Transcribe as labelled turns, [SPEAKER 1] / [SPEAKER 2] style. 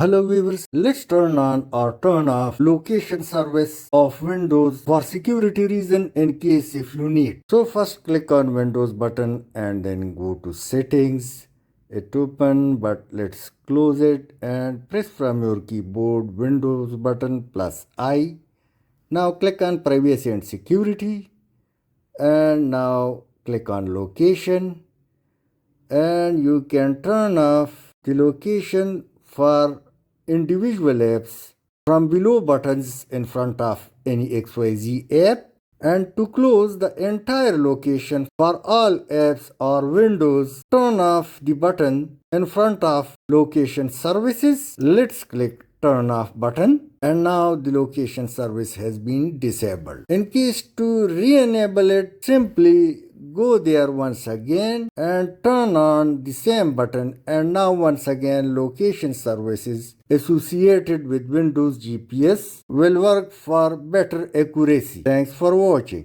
[SPEAKER 1] Hello viewers, let's turn on or turn off location service of Windows for security reason in case if you need. So first click on Windows button and then go to settings. It open, but let's close it and press from your keyboard Windows button plus I. Now click on privacy and security and now click on location and you can turn off the location for individual apps from below buttons in front of any XYZ app, and to close the entire location for all apps or windows, turn off the button in front of location services. Let's click turn off button and now the location service has been disabled. In case to re-enable it, simply go there once again and turn on the same button, and now once again location services associated with Windows GPS will work for better accuracy. Thanks for watching.